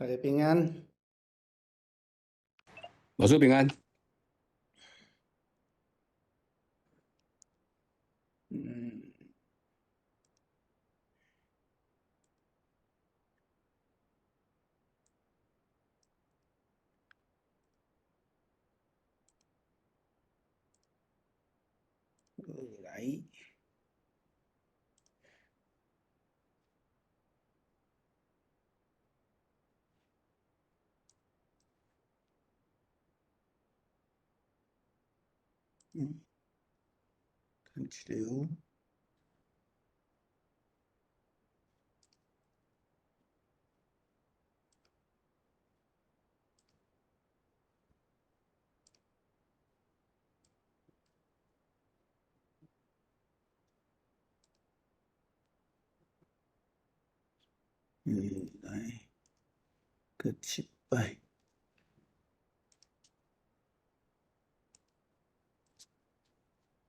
大家平安。老师平安。来，看球。来，个7摆。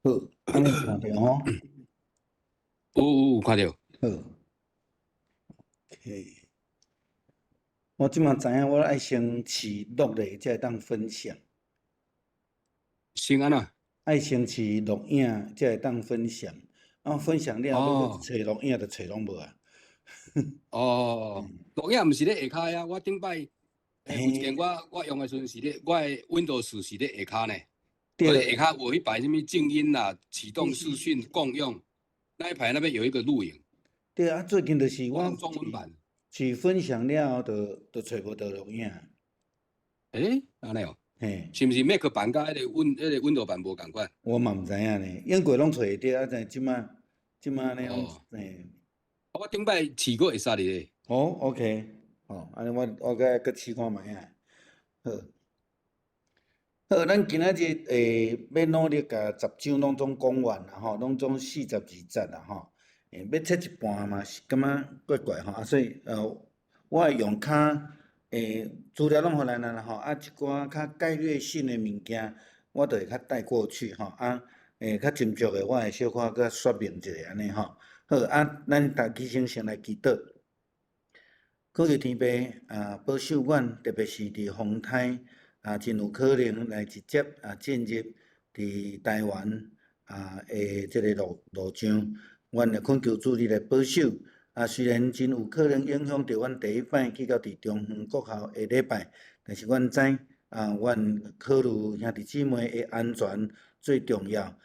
好，安尼看着吼。有看到。好 ，OK。我即马知影，我爱先试录咧，才会当分享。先安怎？爱先试录影，才会当分享。分享了，要找录影就找拢无啊。录影毋是咧下骹啊，我顶摆有一件我用的时阵是咧，我的 Windows 是咧下骹呢。对。下骹有一排什么静音啦、启动视讯共用，那一排那边有一个录影。对啊，最近就是我用中文版。是分享了，就找无到录影。安尼哦。嘿。是毋是 Mac 版甲迄个 Windows 版无共款？我嘛毋知影呢，永过拢找会着，啊，但即马呢，嘿。我顶摆试过会使咧。OK，安尼我搁试看觅啊。好，咱今仔日要努力甲10章拢总讲完啦吼，拢总42节啦吼。要切一半嘛是感觉怪怪吼，所以我会用较资料拢互咱啦吼，一寡较概略性的物件，我就会较带过去吼。较斟酌的，我会小可搁说明一下安尼吼。好，咱大家先来祈祷。靠着天父保守阮，特别是伫风台真有可能来直接进入伫台湾的即个路上，阮会恳求主你来保守。虽然真有可能影响着阮第一摆去到伫中原国校的礼拜，但是阮知阮考虑兄弟姊妹的安全最重要。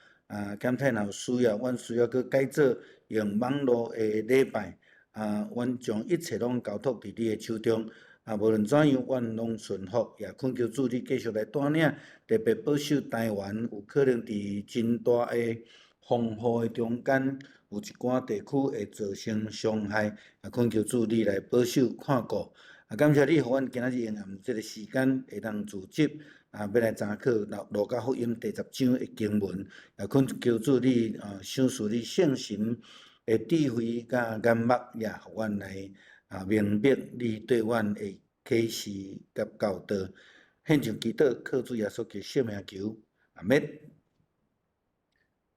检太若有需要，阮需要去改做用网络的礼拜。阮将一切拢交托伫你的手中。无论怎样，阮拢顺服，也恳求主你继续来带领，特别保守台湾，有可能伫真大的风雨的中间，有一寡地区会造成伤害，也恳求主你来保守看顾。感谢你，互阮今仔日下暗即个时间会当自习，要来查考路加福音第10章的经文，也恳求主你赏赐你圣神的智慧甲眼目，也互阮来明白你对阮的启示甲教导。献上祈祷，靠主耶稣基督圣名求，阿们。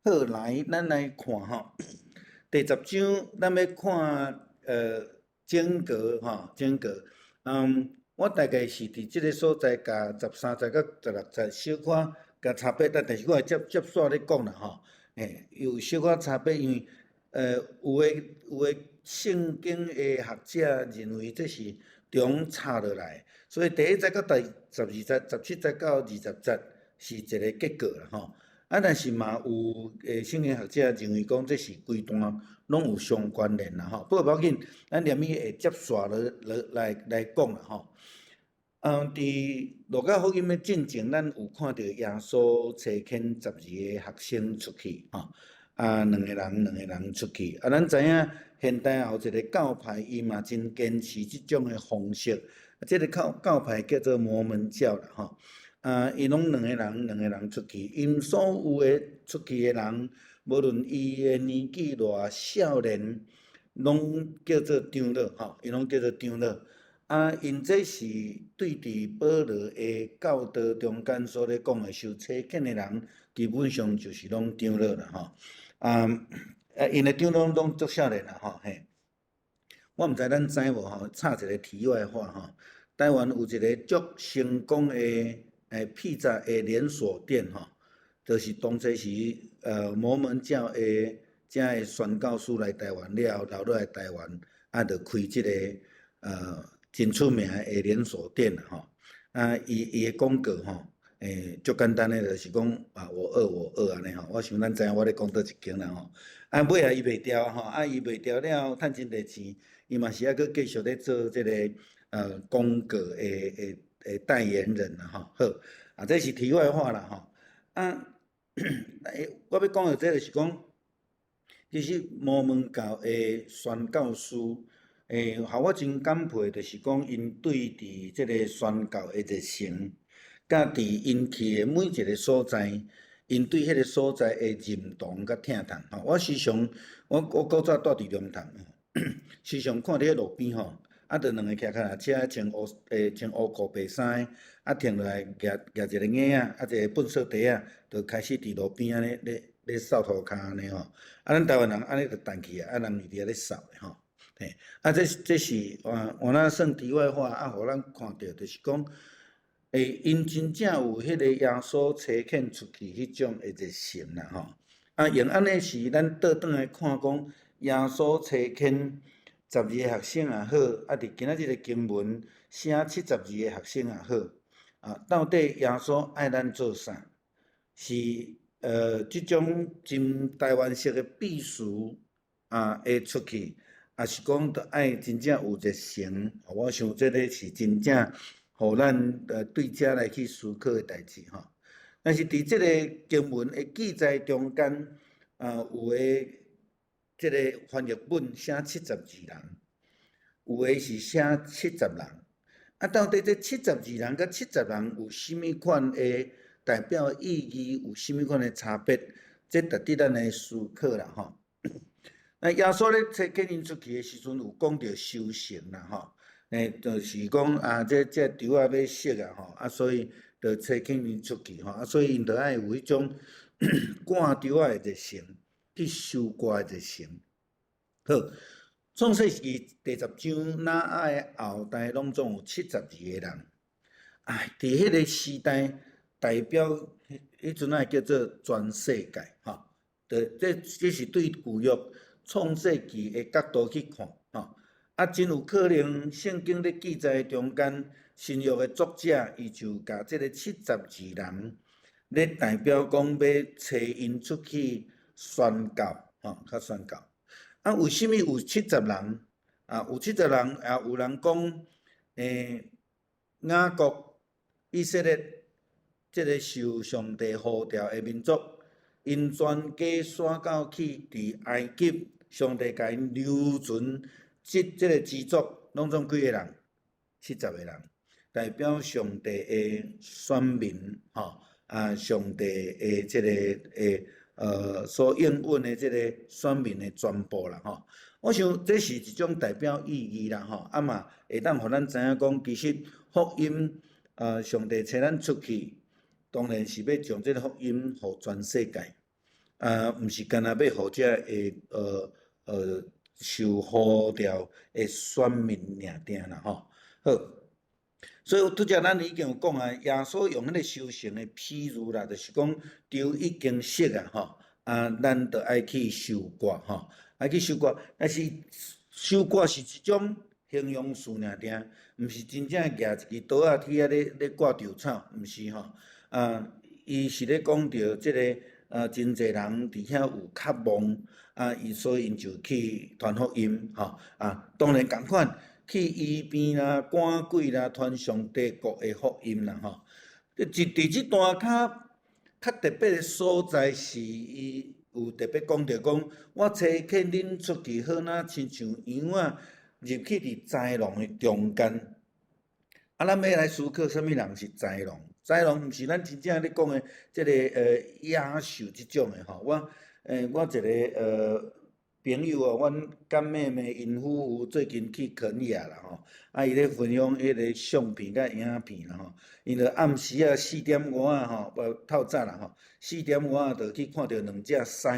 好，来，咱来看吼，第10章，咱要看间隔吼，间隔。我大概是伫即个所在，甲13节到16节小可甲差别，但是我会接续咧讲啦吼。有小可差别，因为有诶圣经的学者认为这是中插落来，所以第1节到第12节、17节到20节是一个结构啦吼。但是嘛有圣经学者认为讲这是规段拢有相关联啦吼。不过无要紧，咱念伊会接续来讲啦吼。伫路加福音的进前，咱有看到耶稣找牵12个学生出去吼。两个人出去。咱知影现代后一个教派，伊嘛真坚持即种的方式。即个教派叫做摩门教啦吼。伊拢两个人出去，因所有的出去的人，无论伊的年纪偌少年，拢叫做长老吼，伊拢叫做长老。因这是对伫保罗的教导中间所咧讲的受差遣的人，基本上就是拢长老啦吼。因的长老拢足少年啦吼嘿。我毋知咱知无吼，插一个题外话吼。台湾有一个足成功的披萨的连锁店吼，就是当初是摩门教的遮的宣教师来台湾了，留落来台湾，就开即个真出名的连锁店啦吼。伊的广告吼，足简单的，就是讲我饿我饿安尼吼。我想咱知影我咧讲倒一间啦吼。尾伊卖掉吼，伊卖掉了，趁真侪钱，伊嘛是还佫继续咧做即个广告的代言人啦吼。好，这是题外话啦吼。我要讲的这就是讲，其实摩门教的宣教师，互我真感佩，就是讲因对伫即个宣教的热诚，甲伫因去的每一个所在，因对迄个所在的认同甲疼痛吼。我时常，我古早住伫龙潭，时常看伫迄路边吼，着两个骑脚踏车穿乌裤白衫，停落来举一个椅仔，一个粪扫袋仔，着开始伫路边安尼咧扫涂骹安尼吼。咱台湾人安尼着弹去人伫遐咧扫的吼。这是我那算题外话，互咱看到就是讲，因真正有迄个耶稣差遣出去迄种的热诚啦吼。用安尼是咱倒转来看讲，耶稣差遣12个学生也好，伫今仔日的经文写72个学生也好，到底耶稣爱咱做啥？是即种真台湾式的避暑会出去。也是讲，着爱真正有热诚，我想这个是真正，互咱对遮来去思考的代志吼。但是伫即个经文的记载中间，有诶即个翻译本写72人，有诶是写70人。到底这72人甲70人有甚物款的代表意义，有甚物款的差别？这值得咱来思考啦吼。耶稣咧差遣因出去的时阵，有讲到修行啦吼，就是讲这稻要熟吼，所以就差遣因出去吼，所以因着爱有迄种赶稻的热诚，去收割的热诚。好，创世纪第10章那爱后代拢总有72个人，伫迄个时代代表迄阵叫做全世界吼，这是对旧约。创世纪的角度去看吼，真有可能圣经咧记载中间，新约的作者伊就甲即个72人咧代表讲要找因出去宣教吼，较宣教。为什么有70人？有70人，也有人讲，雅各、以色列即个受上帝呼召的民族。因全家徙到去伫埃及，上帝甲因留存即个支族，拢总几个人？70个人，代表上帝的选民吼，上帝的即个所应允的即个选民的全部啦吼。我想这是一种代表意义啦吼，嘛会当互咱知影讲，其实福音上帝找咱出去。当然是要将这个福音互全世界，毋是干那要互遮个受呼召的选民尔定啦吼。好，所以拄则咱已经有讲耶稣用迄个修行的譬喻啦，就是讲稻已经熟吼，咱着爱去收割吼，爱去收割，但是收割是一种形容词尔定，毋是真正举一支刀铁咧割稻草，毋是吼。伊是咧讲到即个真侪人伫遐有渴望，所以因就去传福音吼。当然共款去医病啦、赶鬼啦、传上帝国的福音啦吼。伫即段较特别的所在是伊有特别讲到讲，我差遣恁出去，好若亲像羊仔入去伫豺狼的中间。咱要来思考，啥物人是豺狼？豺狼毋是咱真正咧讲的即个野兽即种的吼。我一个朋友阮干妹妹因夫妇最近去肯亚啦吼，伊咧分享迄个相片甲影片啦吼。因着暗时4点外吼，透早啦吼，4点外着去看到2只狮，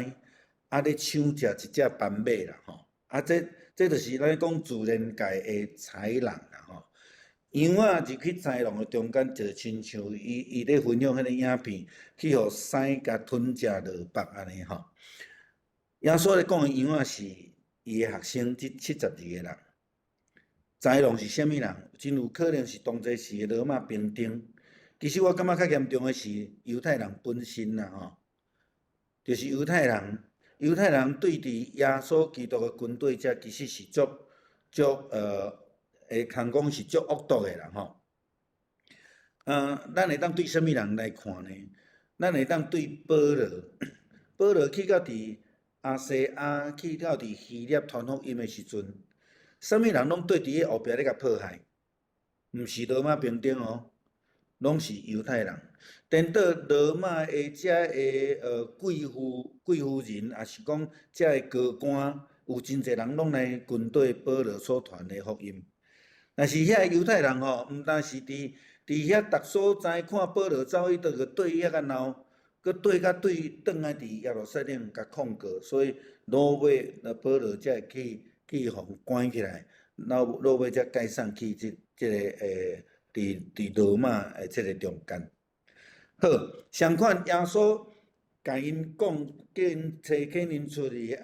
咧抢食一只斑马啦吼。这就是咱讲自然界的豺狼啦吼。羊仔入去豺狼的中间，就亲像伊咧分享迄个影片，去互狮甲吞食落腹安尼吼。耶稣咧讲的羊仔是伊的学生，即72个人。豺狼是啥物人？真有可能是当作时的罗马兵丁。其实我感觉较严重的是犹太人本身啦吼，就是犹太人。犹太人对伫耶稣基督的军队遮，其实是足会通讲是足恶毒的啦吼。咱会当对啥物人来看呢？咱会当对保罗，保罗去到伫亚细亚，去到伫希腊传福音的时阵，啥物人拢对伫个后壁咧甲迫害，毋是罗马兵丁哦，拢是犹太人。颠倒罗马的遮的贵妇人，也是讲遮的高官，有真侪人拢来军队保罗所传的福音。但是遐犹太人吼，毋但是伫遐逐所在看保罗走去，倒个对遐个闹，佮对甲对转来伫耶路撒冷甲控告，所以落尾保罗才会去互关起来，落尾才解散去即个伫罗马诶即个中间。好，相款耶稣甲因讲，叫因找肯因出去，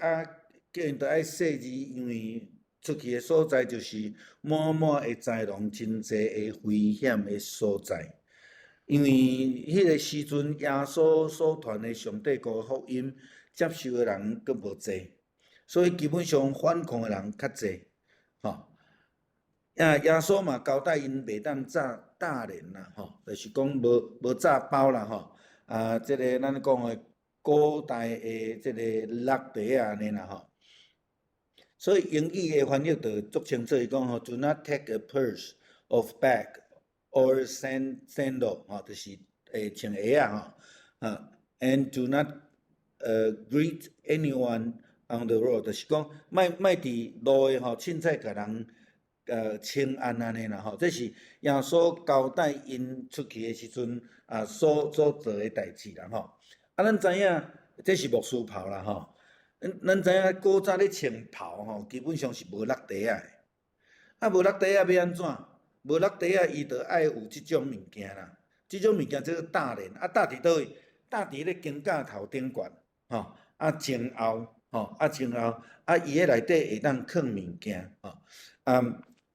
叫因着爱细字，因为出去的所在就是满满的豺狼，真侪的危险的所在。因为迄个时阵，耶稣所传的上帝国福音接受的人佫无济，所以基本上反抗的人较济，吼。耶稣嘛交代因袂当炸大连啦，吼，就是讲无炸包啦，吼。即个咱讲的古代的即个落地啊，安尼啦，吼。所以英语的翻译就足清楚，伊讲吼 ，Do not take a purse of bag or sandal， 吼，就是穿鞋啊，吼，and do not greet anyone on the road， 就是讲莫伫路的吼，凊彩甲人请安安尼啦，吼，这是耶稣交代因出去的时阵所做的代志啦，吼。咱知影这是牧师袍啦，吼。咱知影古早咧穿袍吼，基本上是无落地仔的。无落地仔要安怎？无落地仔伊着爱有即种物件啦。即种物件叫做搭链，搭伫倒位？搭伫咧肩胛头顶悬，吼，前后，吼，前后，伊个内底会当藏物件，吼，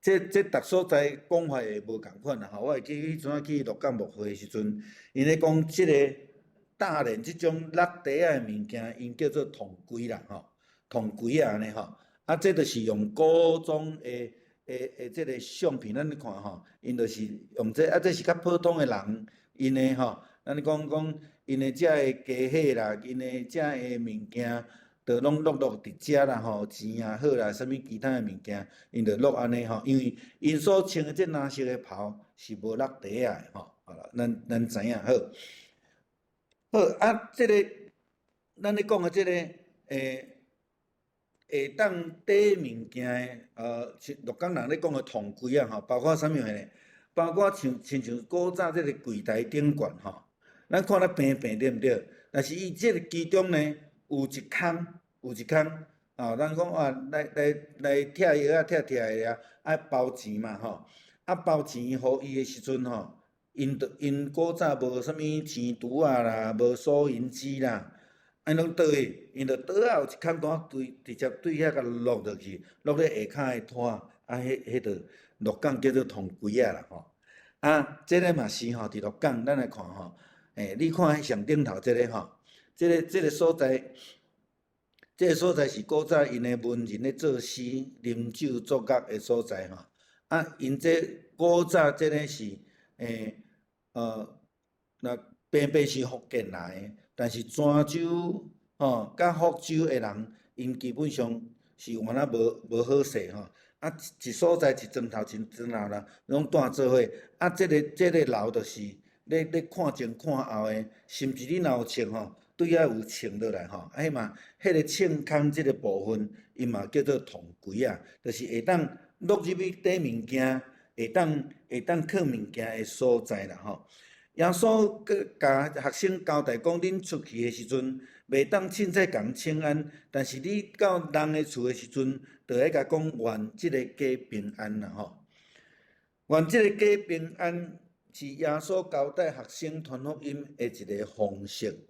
这逐所在讲法会无共款啦，吼。我会记迄阵去鹿港牧会时阵，因咧讲即个搭链即种落地仔的物件，因叫做铜龟啦，吼，铜龟啊安尼吼。这就是用古装的即个相片，咱咧看吼，因就是用这，这是较普通的人，因的吼，咱咧讲因的遮的家伙啦，因的遮的物件，着拢落伫遮啦吼，钱也好啦，啥物其他的物件，因着落安尼吼，因为因所穿的这蓝色的袍是无落地仔的吼，好啦，咱知影好。好即个咱咧讲的即个会当缀物件的鹿港人咧讲的铜柜啊吼，包括啥物呢？包括亲像古早即个柜台顶悬吼，咱看咧平平对毋对？但是伊即个其中呢有一空，咱讲来拆药拆的啊，爱包钱嘛吼，包钱互伊的时阵吼。因古早无啥物钱拄啊啦，无收银机啦，拢倒去，因着倒啊有一空单直接对遐甲落落去，落咧下骹的摊，迄着鹿港叫做铜柜啊啦吼。即个嘛是吼，伫鹿港咱来看吼，你看上顶头即个吼，即个所在，即个所在是古早因的文人咧作诗、啉酒作乐的所在吼。因这古早即个是那平平是福建来的，但是泉州吼甲福州的人，因基本上是原来无好势吼。一所在一砖头人拢住做伙。即个楼就是咧看前看后的，甚至你若有穿吼，对遐有穿落来吼，迄个穿空即个部分，伊嘛叫做铜柜啊，就是会当落入去缀物件。会当藏物件的所在啦吼。耶稣佮甲学生交代讲，恁出去的时阵，袂当凊彩共请安，但是你到人的厝的时阵，着爱甲讲愿即个家平安啦吼。原即个假平安是耶稣交代学生传福音的一个方式。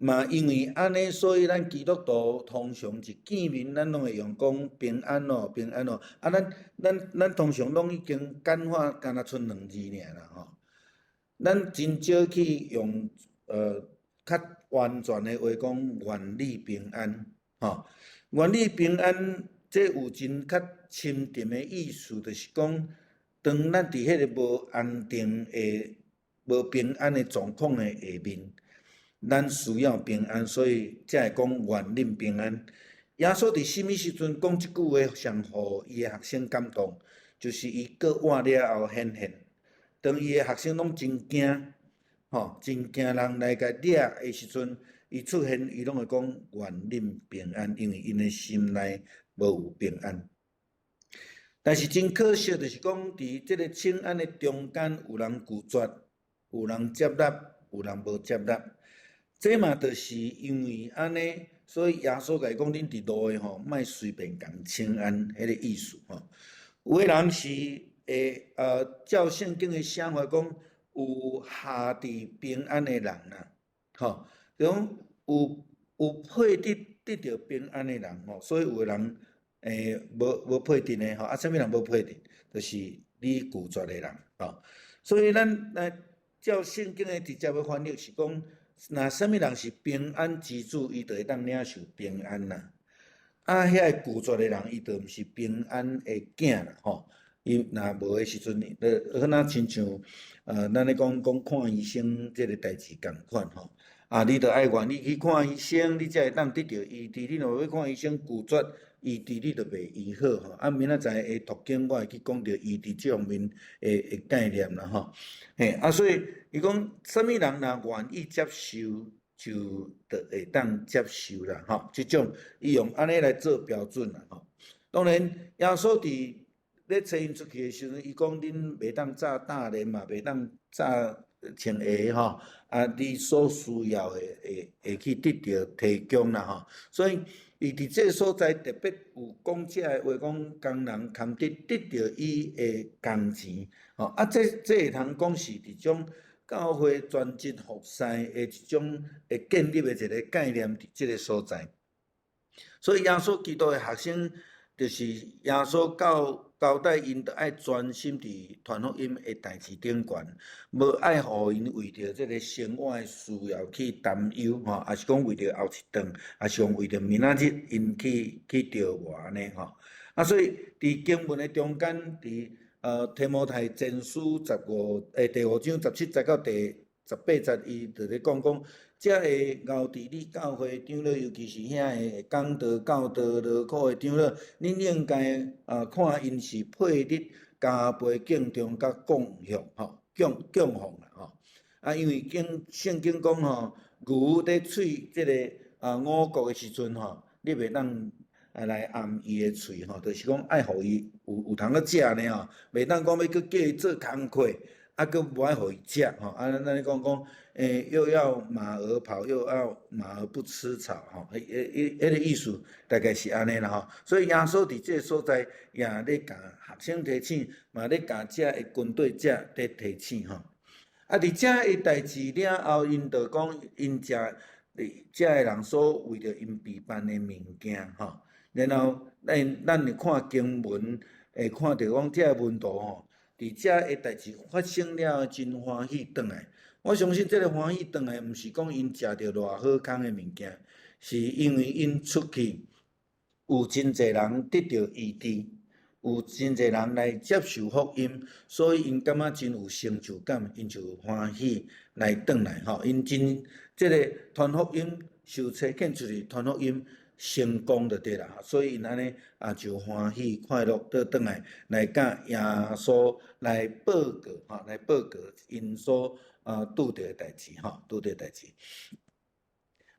嘛，因为安尼，所以咱基督徒通常一见面，咱拢会用讲平安咯，平安咯。啊，咱通常拢已经简化，干若剩2字尔啦吼。咱真少去用较完全的话讲愿你平安吼。愿你平安，这有真较深沉的意思，就是讲，当咱伫迄个无安定的、无平安的状况的下面。咱需要平安，所以才会讲愿恁平安。耶稣伫什么时阵讲即句话，上互伊的学生感动，就是伊过活了后显现。当伊的学生拢真惊，吼，真惊人来甲掠的时阵，伊出现，伊拢会讲愿恁平安，因为因的心内无有平安。但是真可惜，就是讲伫即个请安的中间，有人拒绝，有人接纳，有人无接纳。这嘛，就是因为安尼，所以耶稣甲伊讲：恁伫路诶吼，莫随便共请安，迄个意思吼。有诶人是会照圣经诶写法讲，有下伫平安诶人啦，吼，讲有配得着平安诶人吼，所以有诶人无配得诶吼，啊，啥物人无配得？就是你拒绝诶人吼。所以咱来照圣经诶直接诶翻译是讲。若啥物人是平安之主，伊就会当领受平安啦。啊，遐个拒绝的人，伊就毋是平安的囝啦，吼。伊若无的时阵，好若亲像咱咧讲看医生即个代志共款吼。啊，你着爱愿意去看医生，你才会当得到医治。你若要看医生拒绝医治，你着袂医好吼。啊，明仔载的途径我会去讲着医治这方面的概念啦吼。嘿，啊，所以伊讲，啥物人若愿意接受，就着会当接受啦吼。即种伊用安尼来做标准啦吼。当然，耶稣伫咧找因出去的时阵，伊讲恁袂当炸大连嘛，袂当炸穿鞋吼。啊，你所需要的会去得到提供啦吼。所以伊伫这个所在特别有讲这个话，讲工人堪得到伊的工钱吼。啊，这会通讲是一种教会专职服侍的一种会建立的一个概念伫这个所在。所以耶稣基督的学生，就是耶稣交代因着爱专心伫传福音的代志顶悬，无爱互因为着即个生活的需要去担忧吼，也是讲为着后一顿，也是讲为着明仔日因去着活安尼吼。啊，所以伫经文的中间，伫提摩太前书第5章17节到第18节，伊就咧讲，才会熬伫你教会长老，尤其是遐个讲道、教导、劳苦的长老，恁应该看因是配得加倍敬重甲供奉吼，供奉啦吼。啊，因为圣经讲吼，牛咧喙即个五谷的时阵吼，你袂当来按伊的喙吼，就是讲爱互伊有通个食呢吼，袂当讲要去叫伊做工课。啊，佫无爱互伊食吼，啊，咱咧讲，又要马儿跑，又要马儿不吃草吼，迄个意思大概是安尼啦吼。所以耶稣伫这个所在也咧甲学生提醒，嘛咧甲遮个军队遮咧提醒吼。啊，伫遮个代志了后，因就讲因遮个人所为着因备办的物件吼，然后咱会看经文，会看到讲遮个文图吼。伫遮个代志发生了，真欢喜转来。我相信这个欢喜转来，毋是讲因食着偌好康的物件，是因为因出去有真侪人得到医治，有真侪人来接受福音，所以因感觉真有成就感，因就欢喜来转来吼。因真这个传福音受差遣出去传福音。成功就对啦，所以因安尼就欢喜快乐倒转来甲耶稣来报告吼，来报告因所拄着的代志吼，拄着代志。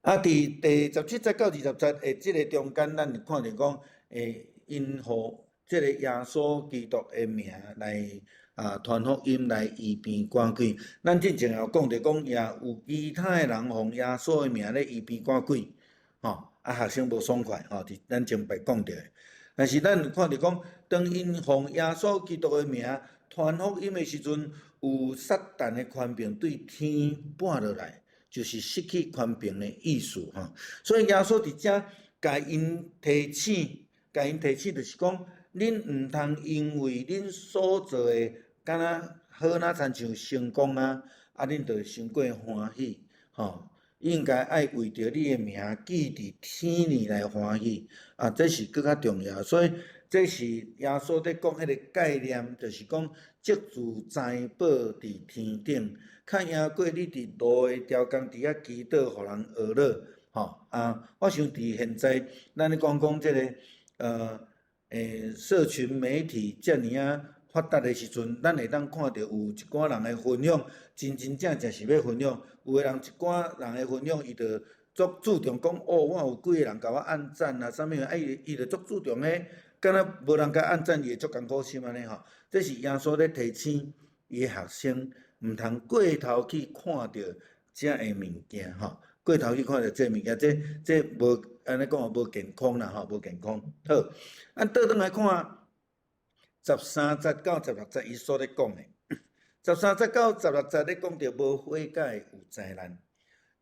啊，伫第17节到20节诶，即个中间，咱看着讲因互即个耶稣基督的名来传福音来医病赶鬼。咱之前也讲着讲，也有其他的人奉耶稣的名咧医病赶鬼吼。啊，学生无爽快吼，伫咱前摆讲着。但是咱看着讲，当因奉耶稣基督的名传福音的时阵，有撒旦的权柄对天搬落来，就是失去权柄的意思吼。所以耶稣伫遮甲因提醒，就是讲，恁毋通因为恁所做的敢若好若亲像成功啊，恁就伤过欢喜吼。应该爱为着你的名记伫天里来欢喜这是更较重要。所以这是耶稣在讲迄个概念，就是讲积聚财宝伫天顶，较赢过你伫路的雕工伫遐祈祷，互人学乐我想伫现在咱咧讲这个社群媒体遮尔发达的时阵，咱会当看到有一寡人的分享，真正是要分享。有的人一寡人的分享，伊就足注重讲我有几个人甲我按赞啊，啥物伊就足注重迄，敢若无人甲按赞，伊会足艰苦心安尼吼。这是耶稣咧提醒伊的学生，毋通过头去看到遮的物件过头去看到这物件，这无安尼讲无健康啦无健康。好，倒转来看。13节到16节，伊所咧讲的13节到16节咧讲着无悔改有灾难。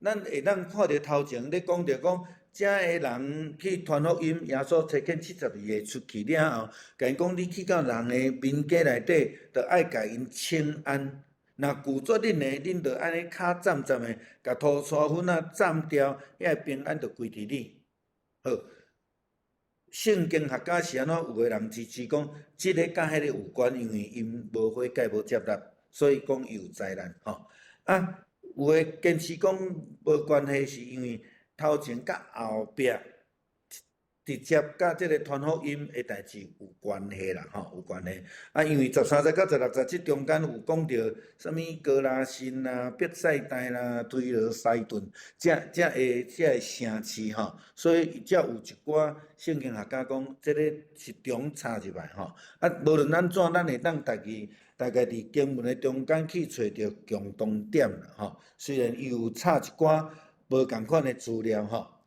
咱会当看着头前咧讲着讲，遮个人去传福音，耶稣差遣72个出去了后，甲因讲你去到人的民家内底，着爱甲因请安。若拒绝恁的，恁着安尼骹站站的，甲涂刷粉斩掉，遐平安着归伫你。好。圣经学家是安怎？有个人支持讲，即个甲迄个有关，因为因无悔改无接纳，所以讲伊有灾难有个坚持讲无关系，是因为头前甲后壁直接甲即个传福音的代志有关系啦有关系因为13节到16节即中间有讲着啥物哥拉辛啦、伯赛大啦、推罗、西顿，这个城市所以才有一寡圣经学家讲，即个是中插入来无论安怎，咱会当大概伫经文的中间去找着共同点啦虽然伊有插一寡无共款的资料好。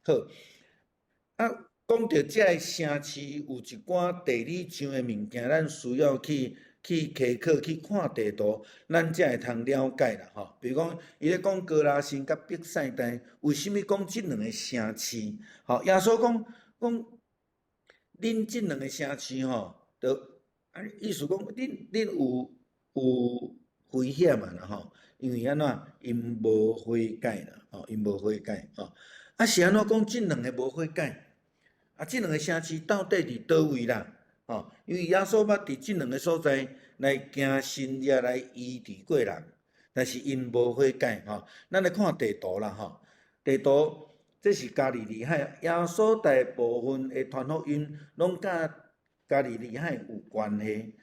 讲到遮个城市有一寡地理上的物件，咱需要去溪考去看地图，咱才会通了解啦比如讲，伊咧讲哥拉辛甲伯赛大，为虾米讲即两个城市？耶稣讲恁即两个城市就意思讲恁有危险啦因为安怎因无悔改啦因无悔改是安怎讲即两个无悔改？即两个城市到底伫倒位啦？因为耶稣捌伫即两个所在来行神业来医治过人，但是因无悔改咱来看地图啦地图这是加利利海，耶稣大部分的传福音拢甲加利利海有关系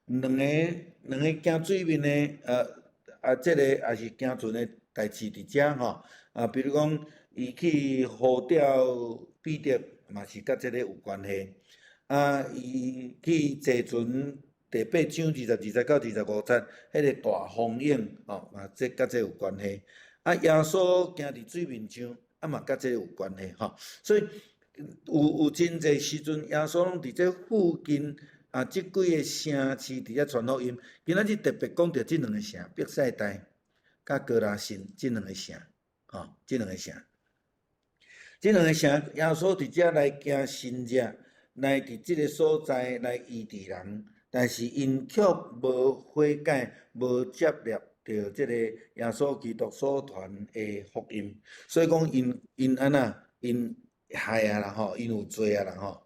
两个行水面的这个也是行船的代志伫遮比如讲伊去呼召彼得。嘛是甲即个有关系伊去坐船第8章20节到25节，迄个大风影嘛这甲这有关系耶稣行伫水面上嘛甲这有关系所以有真侪时阵，耶稣拢伫这附近即几个城市伫遐传福音。今仔日特别讲到即两个城，伯赛大甲哥拉辛即两个城即两个城。即两个城，耶稣伫遮来行神业，来伫即个所在来医治人，但是因却无悔改，无接纳着即个耶稣基督所传的福音，所以讲因安那，因害啦因有罪啦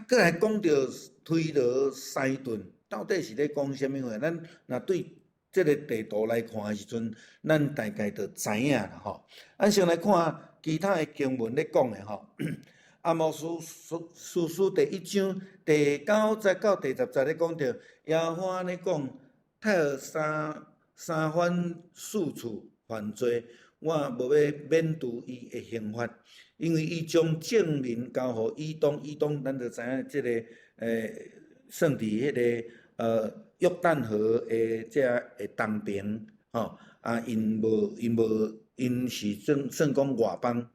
再来讲到推罗西顿，到底是咧讲啥物话？咱若对即个地图来看的时阵，咱大概就知影啦咱先来看。其他的经文咧讲的阿摩司书第1章第9节到第10节咧讲到，耶和华咧讲，泰尔三番四处犯罪，我无要免除伊的刑罚，因为伊将证明交互以东，咱就知影即个算伫迄个约旦河的遮的东边因是算讲外邦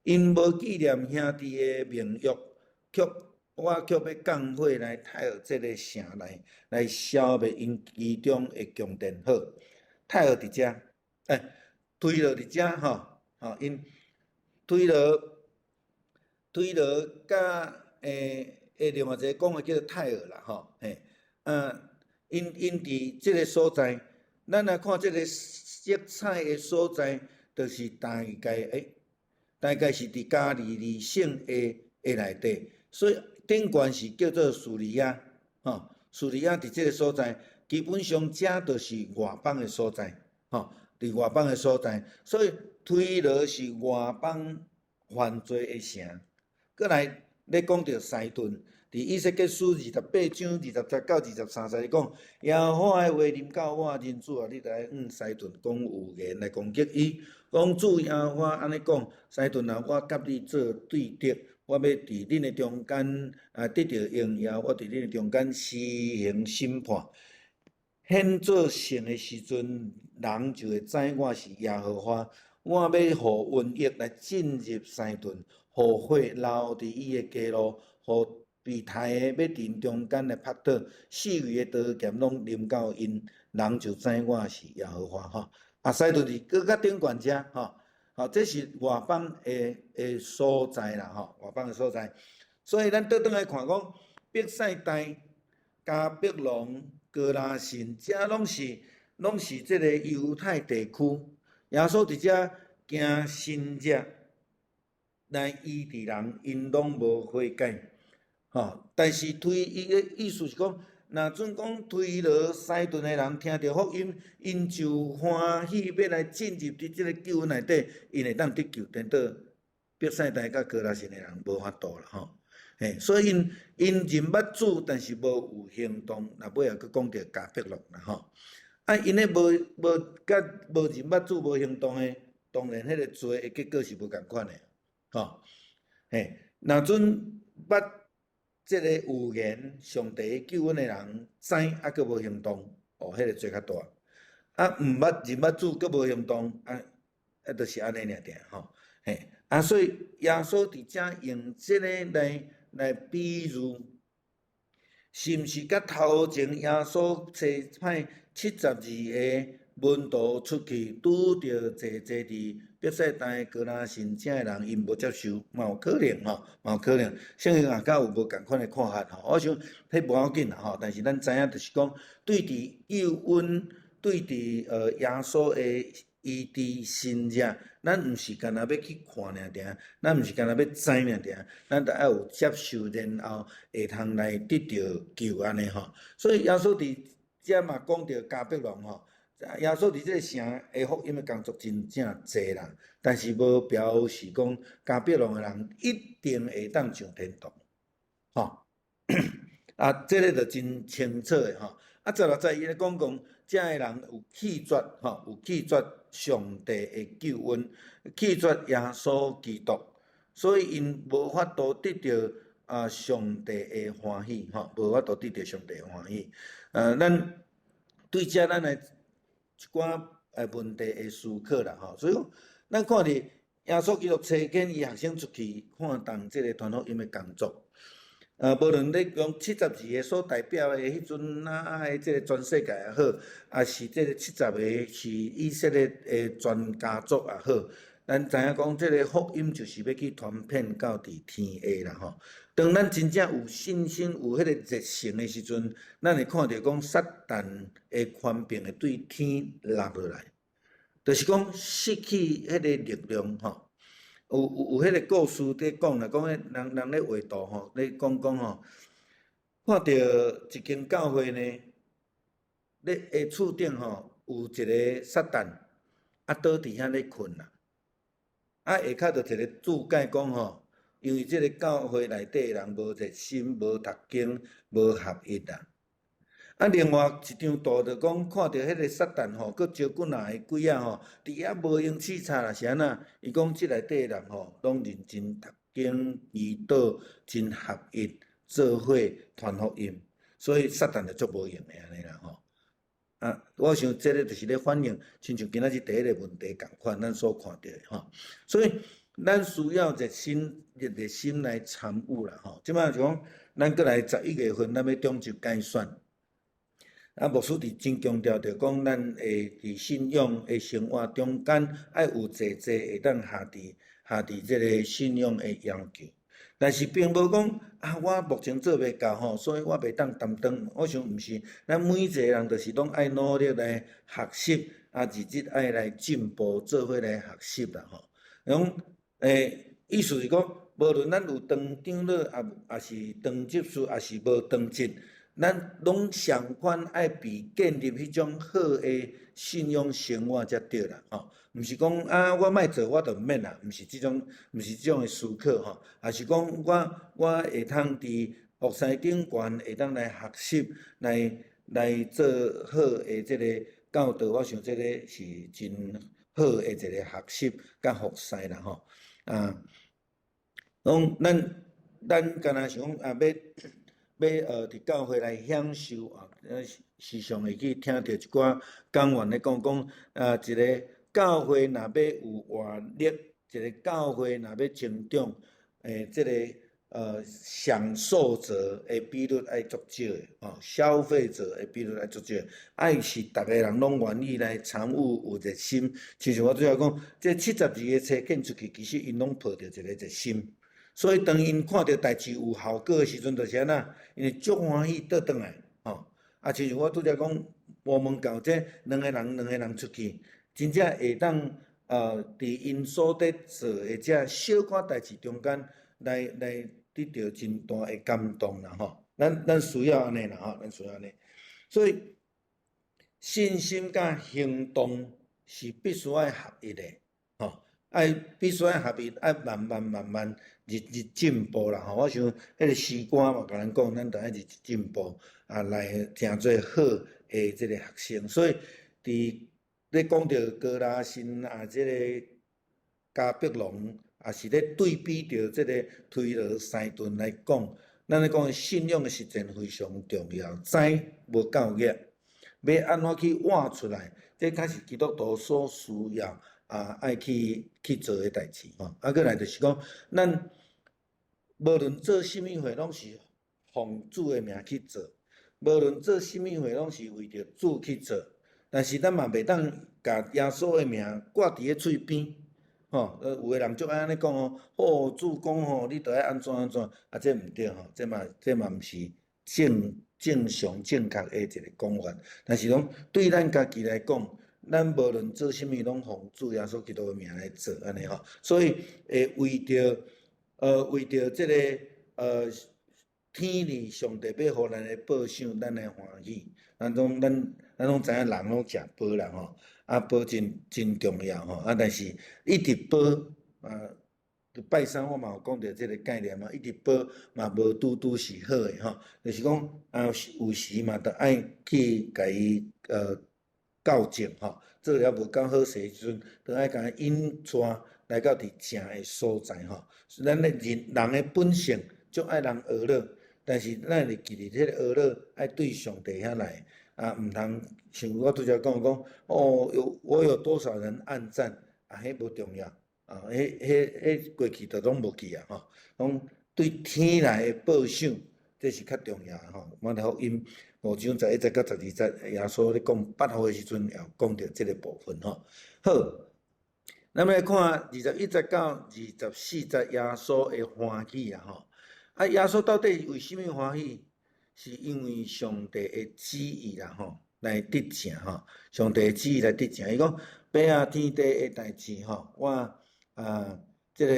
因无纪念兄弟的名约，却我却要降火来太和这个城来消灭因其中的强电好。太和伫遮，推罗伫遮吼，因推罗甲另外一个讲的叫做太和啦吼，因伫即个所在，咱来看即个色彩的所在，就是大概是伫加利利省的内底，所以顶悬是叫做叙利亚，叙利亚伫即个所在，基本上遮就是外邦的所在，伫外邦的所在，所以推罗是外邦犯罪的城。过来咧讲到西顿，伫以西结书28章27到23节讲，耶和华的话临到我，人子啊，你来西顿讲有言来攻击伊，讲主耶和华安尼讲，西顿啊，我甲你做对敌，我要伫恁的中间得到荣耀，我伫恁的中间施行审判。显做圣的时阵，人就会知我是耶和华。我要互瘟疫来进入西顿，互火留伫伊的街路，互被杀的要伫中间来扑倒，四围的刀剑拢临到因，人就知我是耶和华吼。西顿是搁较顶悬遮吼，这是外邦的所在啦吼，外邦的所在。所以咱倒转来看讲，伯赛大、加伯龙、哥拉沁，遮拢是即个犹太地区。耶稣伫遮行神迹来医治人，因拢无悔改，但是伊个意思是讲，若准讲推罗西顿的人听到福音，因就欢喜要来进入伫即个救恩内底，因会当得救。但到伯赛大甲哥拉沁的人无法度啦所以因认捌主，但是无有行动。若尾也佫讲到加伯龙啦因咧无认捌主无行动的，当然迄个罪的结果是无共款的若准捌即个有言上帝救恩的人知佫无行动，迄个罪较大。毋捌认捌主佫无行动，就是安尼尔所以耶稣伫遮用即个来比喻，是毋是甲头前耶稣找派72个门徒出去，拄着坐伫伯赛大、哥拉沁遮的人，因无接受，嘛有可能嘛有可能。圣经也有无共款的看法我想迄无要紧啦但是咱知影就是讲，对伫救恩，对伫耶稣的医治神迹，咱毋是干那要去看尔，咱毋是干那要知尔，咱得爱有接受，然后会通来得到救安尼所以耶稣伫遮嘛讲到加伯龙耶稣伫即个城的福音的工作真正济啦，但是无表示讲加伯龙的人一定会当上天堂这个就真清楚的16节伊咧讲遮的人有弃绝有弃绝上帝的救恩，弃绝耶稣基督，所以因无法度得到上帝的欢喜无法度得到上帝的欢喜。咱对遮咱来一寡问题的思考啦所以讲，咱看伫耶稣基督差遣伊学生出去看重即个传福音的工作。无论咧讲72个所代表的迄阵即个全世界也好，也是即个70个是以色列的全家族也好，咱知影讲即个福音就是要去传遍到伫天下啦当咱真正有信心、有迄个热诚的时阵，咱会看到讲撒旦的权柄会对天落落来，就是讲失去迄个力量有迄个故事在讲啦，讲人咧画图咧讲看到一间教会呢，咧下厝顶有一个撒旦倒伫遐咧困啦，下骹就一个注解讲因为即个教会内底人无热心、无读经、无合一啦。另外一张图就讲看到迄个撒旦佫招几若个鬼伫遐无用刺插啦，是安那？伊讲即内底人拢认真读经、祈祷、真合一、做伙传福音，所以撒旦就足无用的安尼啦我想即个就是咧反映，亲像今仔日第一个问题共款，咱所看到的所以咱需要热心来参与啦吼。即摆就讲，咱过来11月份，咱要中级改选。啊，牧师伫真强调着讲，咱会伫信仰的生活中间，爱有济会当下伫即个信仰的要求。但是并无讲啊，我目前做袂到吼，所以我袂当担当。我想毋是，咱每一个人就是拢爱努力来学习，啊，日日爱来进步，做伙来学习啦吼。讲意思是讲，无论咱有当长老，也是当执事，也是无当执。咱拢相款爱被建立迄种好诶信仰生活才对啦，吼，毋是讲啊，我莫做我就毋免啦，毋是即种诶思考吼，也是讲我会通伫学山顶悬会当来学习，来做好诶即个教导，我想即个是真好诶一个学习甲服侍啦吼，啊，拢咱干若想啊要伫教会来享受啊，时常会去听到一寡讲员咧讲一个教会若要有活力，一个教会若要成长，即个享受者的比率爱足少诶，消费者的比率爱足少，爱是逐个人拢愿意来参与有热心。其实我主要讲，这72个册献出去，其实因拢抱着一个热心。所以当因看到代志有效果的时阵，就是安那，因为足欢喜倒转来，吼。啊，亲像我拄则讲，无门教这两个人出去，真正会当伫因所在做的这小可代志中间，来得到真大的感动啦，吼。咱需要安尼啦，吼，咱需要安尼。所以信心甲行动是必须爱合一的，吼。必须爱合一，爱慢慢日进步啦吼。我想迄个诗歌嘛，甲咱讲，咱着爱日进步啊，来成做好诶即个学生。所以咧讲着高拉辛啊，即个加碧龙，也是咧对比着即个推罗西顿来讲，咱咧讲信仰诶实践非常重要，知无够额，要安怎去活出来，这才是基督徒所需要。爱去做诶代志吼，过来就是讲，咱无论做甚物货，拢是奉主诶名去做；无论做甚物货，拢是为着主去做。但是咱嘛袂当甲耶稣诶名挂伫咧喙边，吼。有诶人足爱安尼讲哦，主讲吼，你着爱安怎，这毋对吼，这嘛毋是正常正确诶一个讲法。但是讲对咱家己来讲，咱无论做甚物，拢奉主耶稣基督诶名来做安尼吼，所以为着即个天理上帝要互咱诶报赏，咱来欢喜。咱拢知影人拢食饱啦吼，饱真重要吼，但是一直饱拜三我嘛有讲着即个概念嘛，一直饱嘛无拄是好诶吼，就是讲有时嘛，着爱去甲伊校正吼，做了无够好势时阵，着爱甲伊引带来到伫正诶所在吼。咱咧人诶本性足爱人学乐，但是咱会记伫迄个学乐爱对上帝遐来毋通像我拄则讲哦，我有多少人按赞迄无重要迄过去着拢无去吼。讲对天来诶报赏，这是较重要吼。马太福音5章11节到12节，耶稣咧讲8号诶时阵，也有讲到即个部分吼。好，咱来看21节到24节，耶稣诶欢喜啊吼。耶稣到底为甚物欢喜？是因为上帝诶旨意啦吼，来得成吼。上帝诶旨意来得成，伊讲爸啊，天地诶代志吼，我即个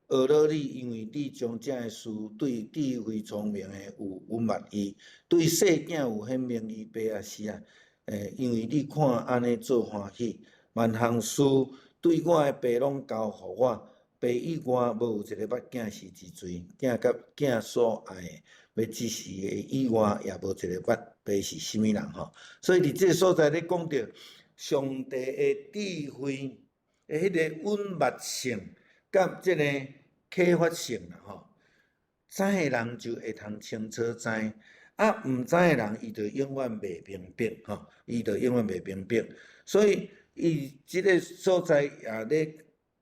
学了你，因为你将这个事对智慧聪明诶有密意，对细囝有显明伊爸啊是啊，因为你看安尼做欢喜，万项事对我诶爸拢交互我，爸以外无有一个捌囝是之罪，囝甲囝所爱诶，要指示诶以外，也无一个捌爸是甚物人吼。所以伫即个所在咧讲着上帝诶智慧诶迄个稳密性。甲即个启发性啦吼，知诶人就会通清楚知，毋知诶人伊就永远袂明白吼，所以伊即个所在也咧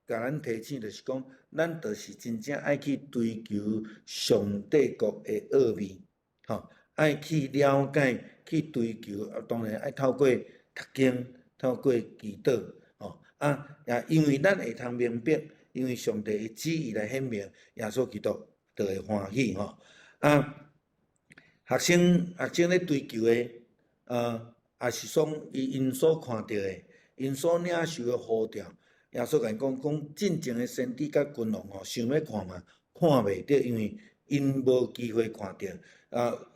甲咱提醒，就是讲，咱就是真正爱去追求上帝国的奥秘，吼，爱去了解、去追求，当然爱透过读经、透过祈祷，吼，也因为咱会通明白，因为上帝的旨意来显明，耶稣基督就会欢喜，吼，学生咧追求的，也是说因所看到的，因所领受的呼召。耶稣甲因讲，真正的先知甲君王吼，想要看嘛，看袂到，因为因无机会看到。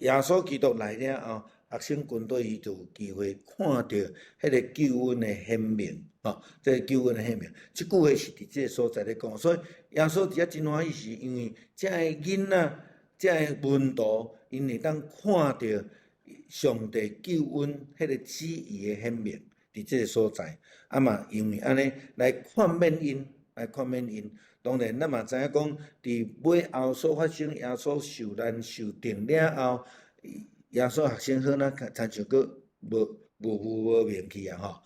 耶稣基督来了后，学生军队伊就有机会看到迄个救恩的显明，吼，这个救恩的显明。即句话是伫即个所在咧讲，所以耶稣伫遮真欢喜，是因为遮个囡仔、遮个门徒，因会当看到上帝救恩迄个旨意的显明。伫即个所在，嘛，因为安尼来劝勉因，当然，咱嘛知影讲，伫尾后所发生耶稣受难受定了后，耶稣学生好哪亲像佫无明去啊吼，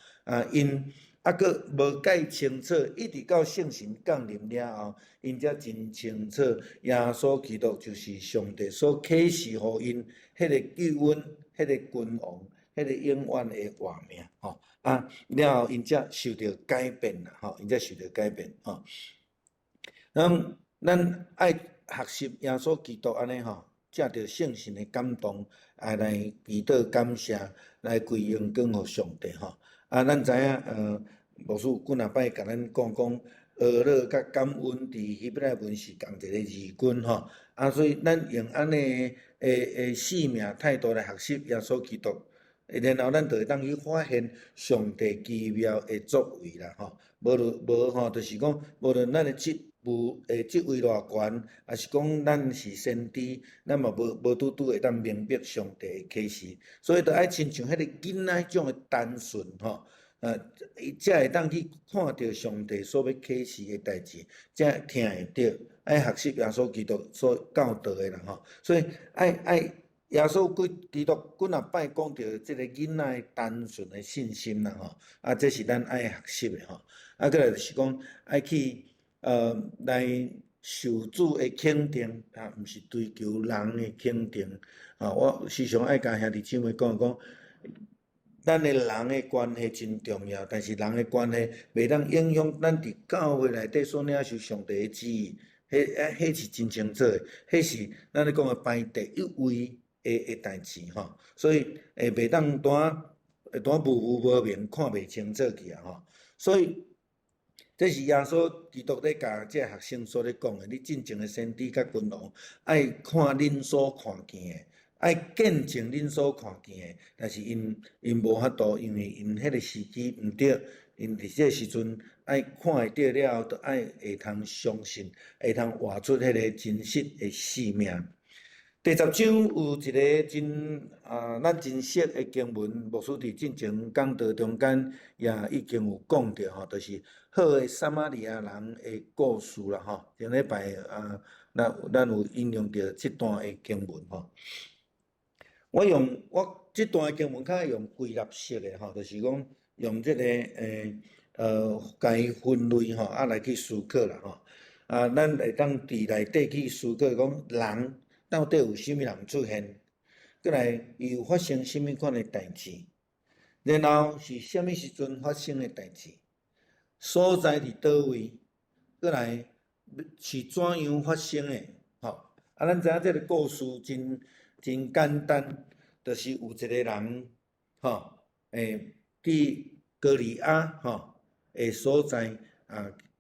因佫无解清楚，一直到圣神降临了后，因才真清楚耶稣基督就是上帝所启示互因迄个救恩，迄个君王，迄个永远的活命吼。了后因才受到改变啦，吼，因才受到改变，吼。咱爱学习耶稣基督安尼吼，借着圣神的感动，来祈祷感谢，来归荣光互上帝吼。咱知影，牧师几若摆甲咱讲，学乐甲感恩伫希伯来文是共一个字根吼。所以咱用安尼的生命态度来学习耶稣基督。然后咱就会当去发现上帝奇妙的作为啦，吼，无吼，就是讲，无论咱的职位偌悬，也是讲咱是先知，咱嘛无拄会当明白上帝的启示，所以着爱亲像迄个囡仔迄种的单纯，吼，才会当去看到上帝所要启示的代志，才听会到，爱学习耶稣基督所教导的啦，吼，所以爱。耶稣基督几若摆讲到即个囡仔单纯的信心啦吼，这是咱爱学习的吼。过来就是讲爱去来受主的肯定，毋是追求人的肯定。我时常爱甲兄弟姊妹讲，咱的人的关系真重要，但是人的关系袂当影响咱伫教会内底所领受上帝的旨意，迄是真清楚的，迄是咱咧讲的排第一位。的代志吼，所以袂当单模糊无明，看袂清楚去啊吼。所以这是耶稣基督咧甲这学生所咧讲的，你真正的先知甲君王，爱看恁所看见的，爱见证恁所看见的，但是因无法度，因为因迄个时机毋对，因伫这时阵爱看会到了后，就爱会通相信，会通活出迄个真实的生命。第10章有一个真咱真熟的经文，牧师伫进前讲道中间也已经有讲到吼，就是好的撒玛利亚人的故事啦吼。前礼拜咱有引用到这段的经文吼。我这段的经文较用归纳式的吼，就是讲用这个甲伊分类吼，来去思考啦吼。咱会当伫内底去思考讲人。到底有啥物人出现？过来又发生啥物款的代志？然后是啥物时阵发生的代志？所在伫倒位？过来是怎样发生的？吼，咱知影这个故事真简单，就是有一个人，吼，伫哥利亚吼的所在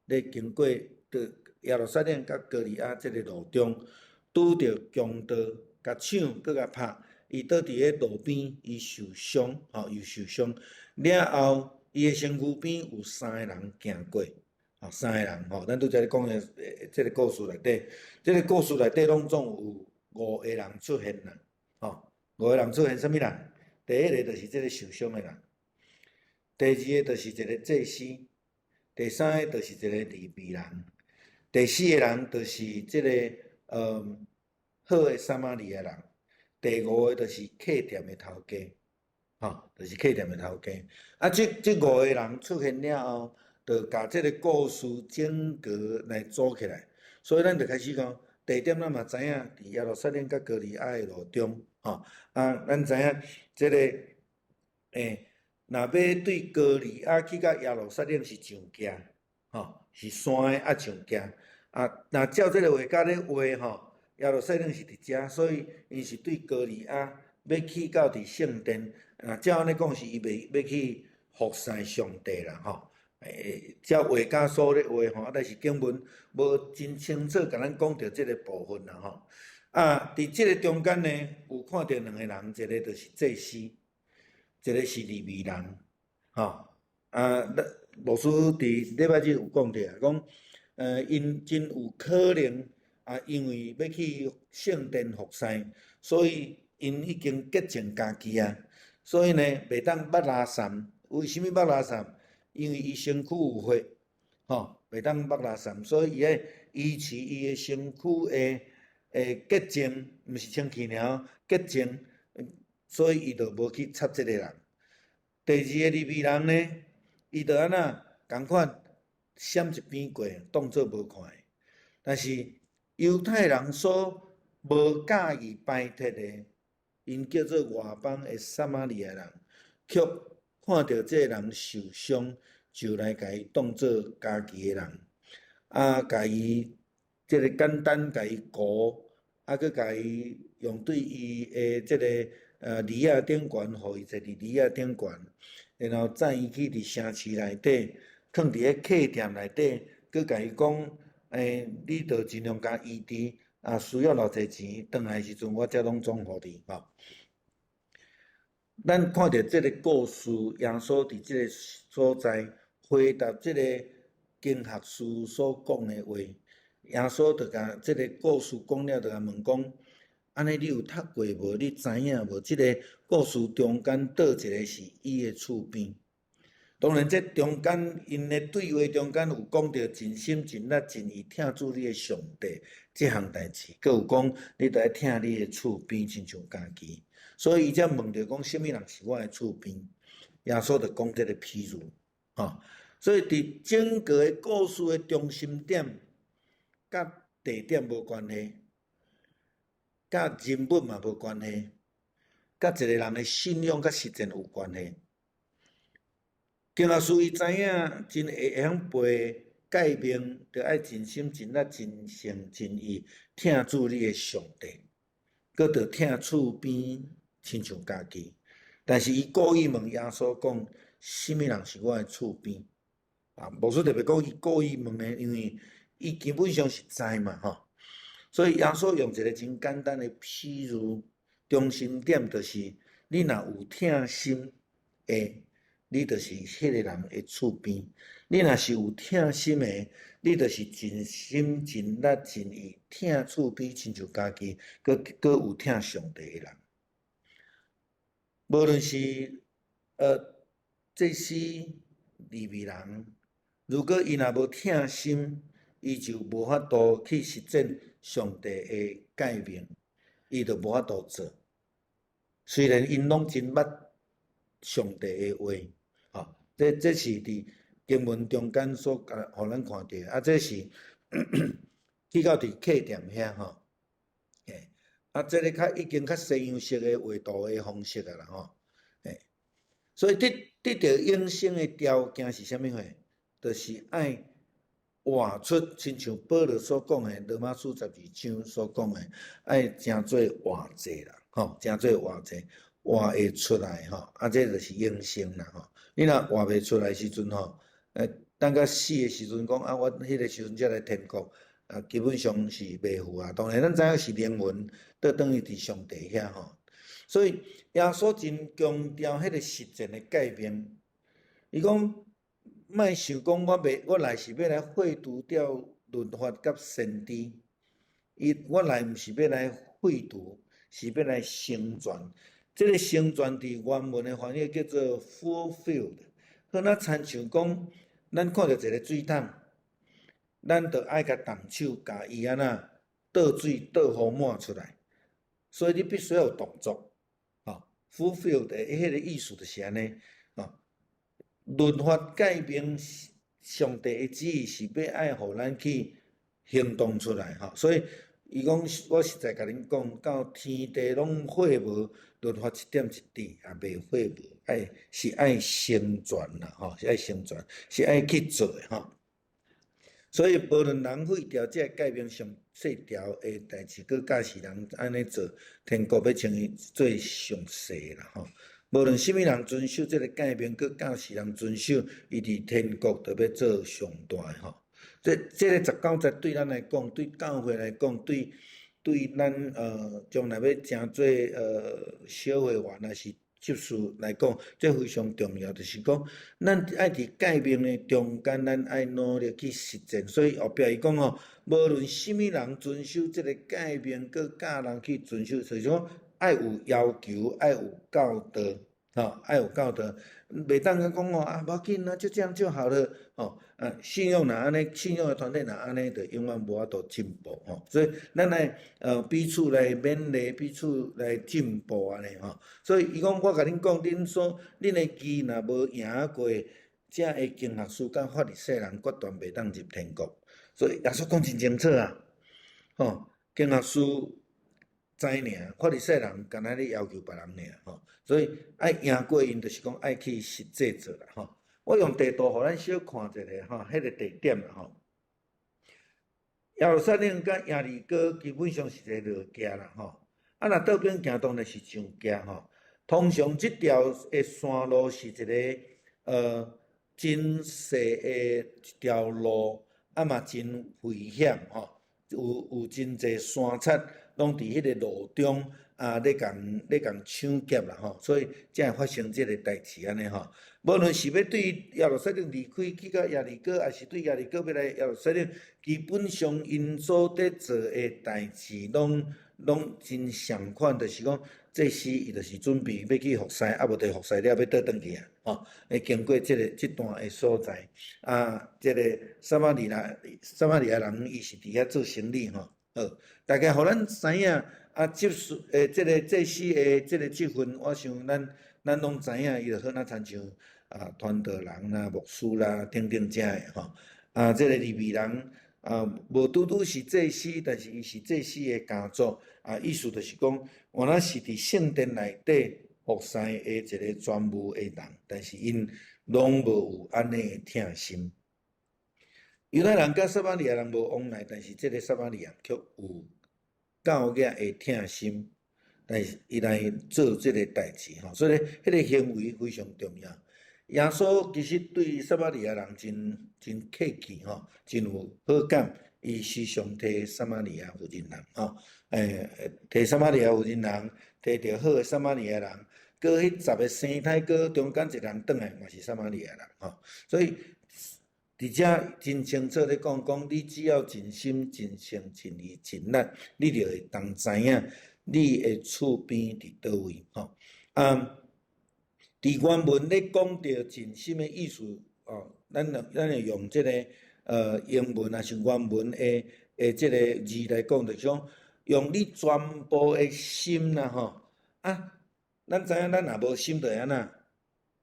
咧经过耶路撒冷甲哥利亚这个路中。拄着强盗，甲抢，搁甲拍，伊倒伫咧路边，伊受伤，又受伤。了后，伊的身躯边有3个人行过，3个人咱拄则咧讲的这个故事内底，这个故事内底拢总有5个人出现啦，5个人出现，啥物人？第一个就是这个受伤的人，第二个就是一个祭司，第三个就是一个利未人，第四个人就是这个。好的撒玛利亚人，第5个就是客店的头家，就是客店的头家。这5个人出现了后，就甲即个故事整个来组起来。所以咱就开始讲，第一点咱嘛知影，伫耶路撒冷甲歌利亚的路中，咱知影即个若要对歌利亚去到耶路撒冷是上行，是山的上行。若照即个画家咧画耶路撒冷是伫遮，所以伊是对歌利亚要去到伫圣殿。照安尼讲是伊要去服侍上帝啦，照画家所咧画但是经文无真清楚甲咱讲到即个部分啦，伫即个中间呢，有看到两个人，一个就是祭司，一个是利未人，牧师伫礼拜日有讲着讲，因真有可能因为要去圣殿服侍，所以因已经洁净家己啊。所以呢，袂当捌拉衫。为虾米捌拉衫？因为伊身躯有血，袂当捌拉衫，所以伊爱维持伊的身躯的洁净，毋是清气尔，洁净，所以伊就无去插即个人。第二个利未人呢，伊就安那共款闪一边过，当做无看的。但是犹太人所无介意拜铁的。因叫做外邦的撒玛利亚人，却看到这个人受伤，就来甲伊当做家己的人，甲伊即个简单甲伊顾，佮甲伊用对伊的即个梨仔顶悬，互伊坐伫梨仔顶悬，然后载伊去伫城市内底，囥伫个客店内底，佮甲伊讲，你着尽量甲医治。需要偌济钱，转来时阵我才拢总互你，咱看到即个故事，耶稣伫即个所在回答即个经学士所讲的话，耶稣就甲即个故事讲了，就甲问讲：安尼你有读过无？你知影无？即个故事中间倒一个是伊的厝边？当然，这中间因的对话中间有讲到尽心尽力尽意听主你的上帝这项代志，佮有讲你着爱听你的厝边亲像家己，所以伊才问着讲，什么人是我的厝边？耶稣就讲这个譬如，所以伫整个的故事的中心点，甲地点无关系，甲人物嘛无关系，甲一个人的信仰甲实践有关系。经学士伊知影，真会晓背诫命，着爱尽心尽力、尽诚尽意听主你的上帝，佮着听厝边亲像家己。但是伊故意问耶稣讲，什么人是我的厝边？牧师特别讲伊故意问的，因为伊基本上是知嘛，所以耶稣用一个真简单的譬如，中心点就是你若有听心的。你就是迄个人的厝边，你若是有听心的，你就是尽心尽力尽意听厝边亲像家己，佮有听上帝的人。无论是祭司、利未人，如果伊若无听心，伊就无法度去实践上帝的诫命，伊就无法度做。虽然因拢真捌上帝的话。这是伫经文中间所互咱看到，这是去到伫客店遐这个已经较西洋式的画图的方式啦所以得到永生的条件是啥物货？就是爱活出，亲像保罗所讲的，罗马书12章所讲的，爱真做活者啦，真做活者，活会出来这就是永生啦你若活袂出来时阵等到死的时阵讲我迄个时阵才来天国，基本上是袂赴啊。当然，咱知影是灵魂倒转去伫上帝遐所以耶稣真强调迄个实践的改变。伊讲，莫想讲我来是要来废除掉律法甲先知，我来毋是要来废除，是要来成全。这个成全伫原文的翻译叫做 fulfilled， 好那亲像讲，咱看到一个水桶，咱着爱甲动手，甲伊安那倒水倒好满出来，所以你必须要有动作fulfilled 的迄个意思就是安尼律法诫命上帝的旨意是要爱互咱去行动出来吼，所以伊讲我实在甲恁讲，到天地拢火无，就发一点一滴，也袂火无，是爱成全啦吼，是爱成全，是爱去做的吼。所以无论人废掉这界面上细条的代志，佮驾驶人安尼做，天国要称伊做上细啦吼。无论什么人遵守这个界面，佮驾驶人遵守，伊伫天国就要做上大吼。这个19节对咱来讲，对教会来讲，对咱将来要成做小会员还是执事来讲，这非常重要。就是讲，咱爱伫界面的中间，咱爱努力去实践。所以后壁伊讲吼，无论什么人遵守这个界面，佮教人去遵守，就是讲爱有要求，爱有教导，吼，爱有教导。袂当讲无要紧啊，就这样就好了，吼。信用若安尼，信用的团体若安尼，就永远无法度进步吼。所以咱来彼此来勉励，彼此来进步安尼吼。所以伊讲，我甲恁讲，恁的基若无赢过，这个经学书甲法利赛人决断袂当入天国。所以耶稣讲真清楚啊，吼，经学书知尔，法利赛人干那咧要求别人尔吼。所以爱赢过因，就是讲爱去实际做啦吼。我用地图互咱小看一下吼，迄个地点啦吼。耶路撒冷甲耶利哥基本上是一个落架啦吼。若倒边行当然是上架吼。通常即条的山路是一个真细的一条路，嘛真危险吼。有真侪山贼拢伫迄个路中咧共抢劫啦吼，所以才会发生即个代志安尼吼。无论是要对耶路撒冷离开去到耶利哥，还是对耶利哥要来耶路撒冷，基本上因所得做的代志，拢真相款，就是讲这时伊就是准备要去服侍，无就服侍了要倒转去啊，吼，会经过即段的所在，即个撒玛利亚人伊是伫遐做生意吼，大概互咱知影即这时的即个积分，我想咱拢知影，伊就好那亲像传道人啦、牧师啦等等遮的吼，即个利未人无拄拄是祭司，但是伊是祭司的家族意思就是讲，原来是伫圣殿内底服侍的一个专务的人，但是因拢无有安尼的疼心。犹太人甲撒玛利亚人无往来，但是即个撒玛利亚却有教业的疼心。但是伊来做即个代志吼，所以迄个行为非常重要。耶稣其实对撒玛利亚人真客气吼，真有好感。伊时常替撒玛利亚妇人人吼，替撒玛利亚妇人人，替着好的撒玛利亚人，搁迄10个生胎，搁中间一个人转来嘛是撒玛利亚人吼，所以伫遮真清楚咧讲，你只要尽心、尽性、尽意、尽力，你就会当知影。你的厝边伫倒位吼？伫原文咧讲到尽心的意思哦，咱会用即个英文还是原文的即个字来讲，就是讲用你全部的心啦吼。咱知影咱若无心，就会安那，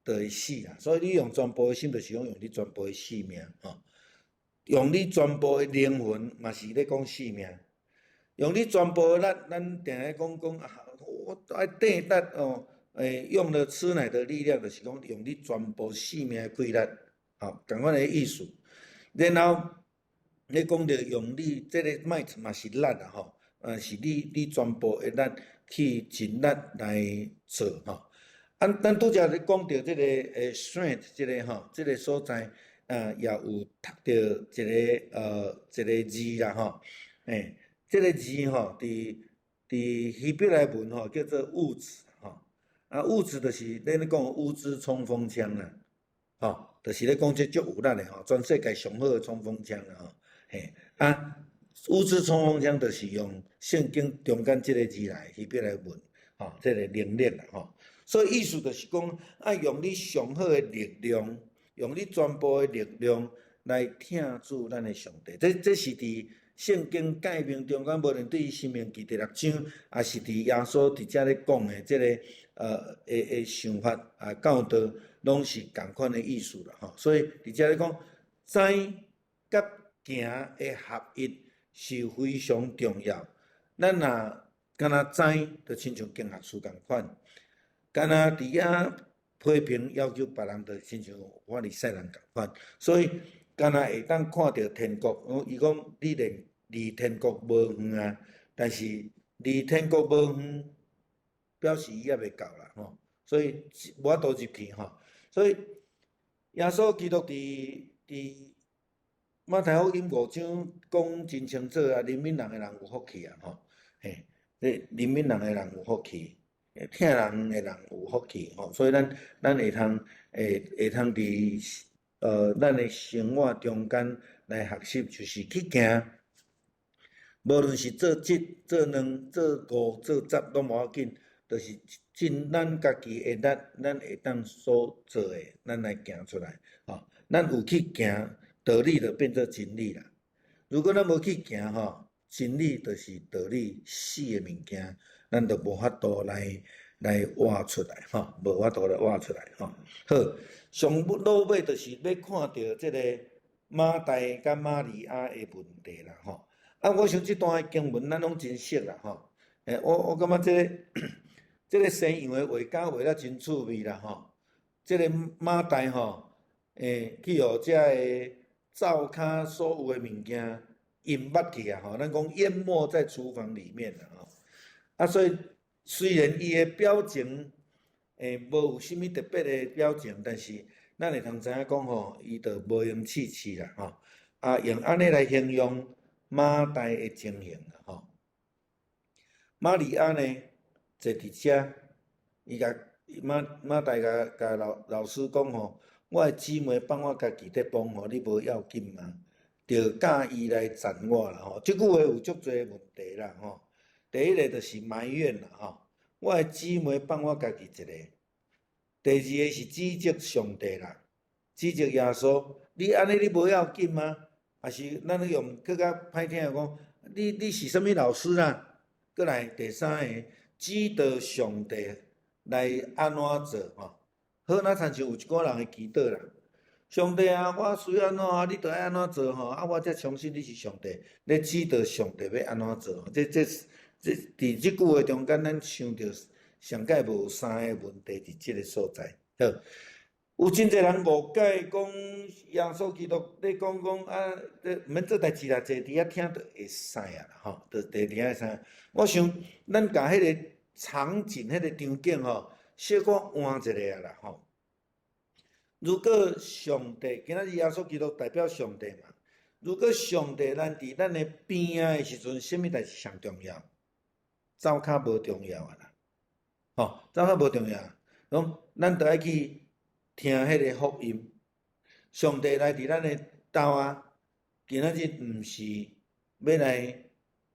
就会死啦。所以你用全部的心，就是讲用你全部的性命吼。用你全部的灵魂，嘛是咧讲性命。用你全部的力，咱定咧讲我爱顶力哦，用了吃奶的力量，就是讲用你全部性命的气力，吼，同款的意思。然后你讲着用你这个might嘛是力啦吼，是你全部的力去尽力来做吼。咱拄则咧讲着这个strength， 这个吼，这个所在也有读着一个字啦吼，这个字吼，伫希伯来文吼叫做物质吼，物质就是咱咧讲物质冲锋枪啦，吼，就是咧讲这足有力的吼，全世界上好的冲锋枪啦吼，物质冲锋枪就是用圣经中间这个字来希伯来文吼，这个能力啦吼，所以意思就是讲爱用你上好的力量，用你全部的力量来听主咱的上帝，这是伫圣经界面中间，无论对于生命记第6章，也是伫耶稣伫遮咧讲的即个想法教导，拢是共款的意思啦吼。所以伫遮咧讲，知甲行的合一是非常重要。咱若敢若知，就亲像经学书共款，敢若伫遐批评要求别人，就亲像我离世人共款。所以敢若会当看到天国，伊讲你离天国无远啊，但是离天国无远，表示伊还未到啦吼。所以无法度入去吼。所以耶稣基督伫马太福音5章讲真清楚啊，怜悯人的人有福气啊吼，嘿，怜悯人的人有福气，疼人的人有福气吼。所以咱会通伫咱的生活中间来学习，就是去行。无论是做1、做2、做5、做10，拢无要紧，就是尽咱家己的力，咱会当所做的，咱来行出来。吼，咱有去行，道理就变做真理啦。如果咱无去行吼，真理就是道理死的物件，咱就无法度来活出来吼，无法度来活出来吼。好，上落尾就是要看到即个马大甲马利亚的问题啦吼。啊，我想即段的经文咱拢真熟啦吼。我感觉即个西洋的画家画了真趣味啦吼。即个马大吼，去互遮个灶骹所有的物件淹捌去啊吼，咱讲淹没在厨房里面啦吼。啊，所以虽然伊的表情无有啥物特别的表情，但是咱会通知影讲吼，伊就无用刺刺啦吼。啊，用安尼来形容马大的情形啦吼。马利亚呢，坐伫遮，伊甲马大甲老师讲吼，我的姊妹帮我家己伫帮吼，你无要紧嘛？着教伊来赞我啦吼。即句话有足侪问题啦吼。第一个就是埋怨啦吼，我的姊妹帮我家己一个。第二个是指责上帝啦，指责耶稣，你安尼你无要紧吗？还是咱用更较歹听的讲，你是啥物老师啊？过来第三个，指导上帝来安怎做吼？好，那亲像有一个人会祈祷啦，上帝啊，我需要安怎啊？你着爱安怎做吼？啊，我才相信你是上帝，咧指导上帝要安怎做。这伫即句话中间，咱想着上界无三个问题伫即个所在。好，有真侪人误解讲耶稣基督咧讲啊，毋免做代志啦，坐伫遐听着会使啊啦吼，着坐伫遐会使。我想咱甲迄个场景、迄个场景吼，小可换一下啊啦吼。如果上帝今仔日耶稣基督代表上帝嘛，如果上帝咱伫咱的边仔的时阵，啥物代志上重要？灶骹无重要啊啦，吼，灶骹无重要。讲咱着爱去听迄个福音，上帝来伫咱的兜啊，今仔日毋是要来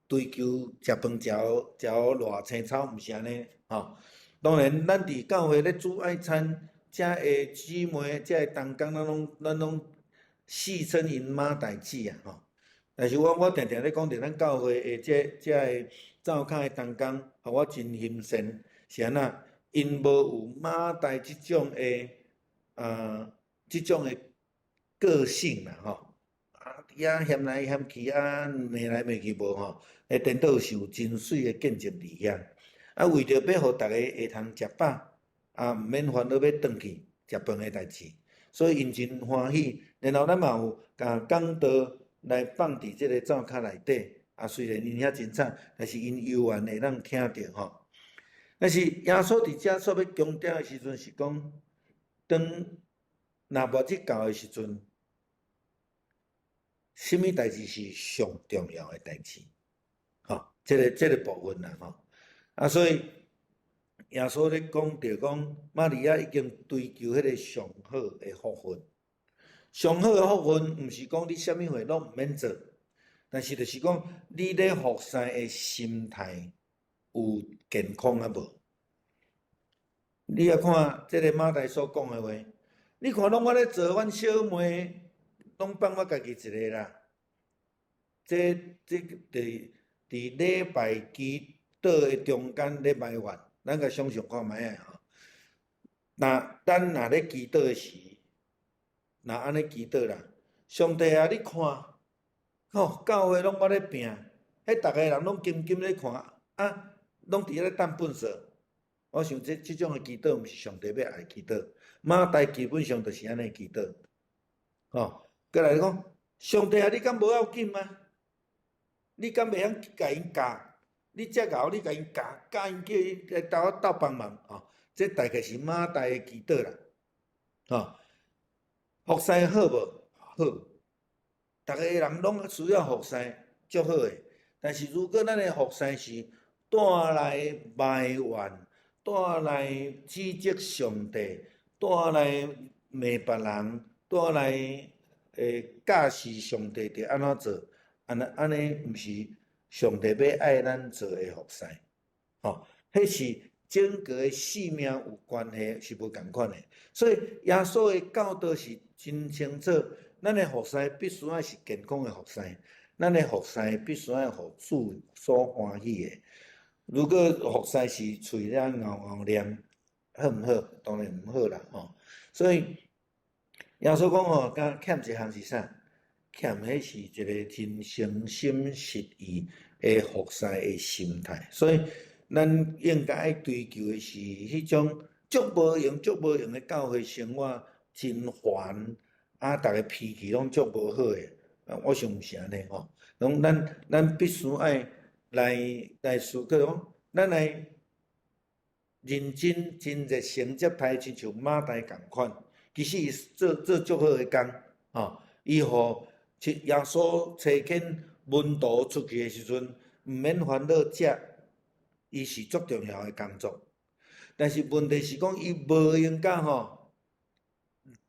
追求食饭食偌青草，毋是安尼吼。当然，咱伫教会咧煮爱餐，遮的姊妹，遮的同工，咱拢戏称因妈代志啊吼。但是我定定咧讲着咱教会的遮的灶骹的同工，互我真欣赏，是安那？因无有马大即种的即种的个性啦吼。伫遐嫌来嫌去啊，骂来骂去无吼。颠倒是有真水的见证伫遐。啊，为着要互逐个会通食饱，啊，毋免烦恼要转去食饭的代志，所以因真欢喜。然后咱嘛有甲讲道来放伫即个灶骹内底，啊，虽然因遐真惨，但是因犹原会当听着吼。但是耶稣伫遮所要强调的时阵是讲，当若末日到的时阵，什物代志是上重要的代志？吼，即个部分啦吼。啊，所以耶稣咧讲着讲，玛利亚已经追求迄个上好的福分。上好的福分，毋是讲你啥物货拢毋免做，但是就是讲你咧服侍的心态有健康啊无？你啊看即个马大所讲的话，你看拢我咧做，阮小妹拢放我家己一个啦。这伫礼拜祈祷的中间咧埋怨，咱甲想象看觅啊吼。咱若咧祈祷的时，若安尼祈祷啦，上帝啊，你看，吼，教会拢捌咧拼，迄逐个人拢紧紧咧看，啊，拢伫咧等粪扫。我想即种诶祈祷，毋是上帝要爱祈祷。马代基本上就是安尼祈祷，吼。过来讲，上帝啊，你敢无要紧吗？你敢袂晓甲因教？你遮敖，你甲因教因叫伊来斗我斗帮忙吼。这大概是马代诶祈祷啦，吼。服侍好无？好，逐个人拢需要服侍，足好诶。但是如果咱诶服侍是带来埋怨，带来指责上帝，带来骂别人，带来假使上帝着安怎做，安尼毋是上帝要爱咱做诶服侍，吼，迄是整个诶性命有关系，是无共款诶。所以耶稣诶教导是真清楚，咱诶服侍必须要是健康诶服侍，咱诶服侍必须要互主所欢喜诶。如果服侍是嘴咧咬咬念，好毋好？当然毋好啦，吼。所以耶稣讲吼，敢欠一项是啥？欠迄是一个真诚心实意诶服侍诶心态。所以咱应该爱追求诶是迄种足无用、足无用诶教会生活，真烦，啊，逐个脾气拢足无好诶。我想毋是安尼吼，拢咱必须爱来思考讲，咱来认真、真热心接待，亲像马代共款。其实伊做足好诶工，吼，伊互耶稣差遣门徒出去诶时阵，毋免烦恼食，伊是足重要诶工作。但是问题是讲，伊无应该吼，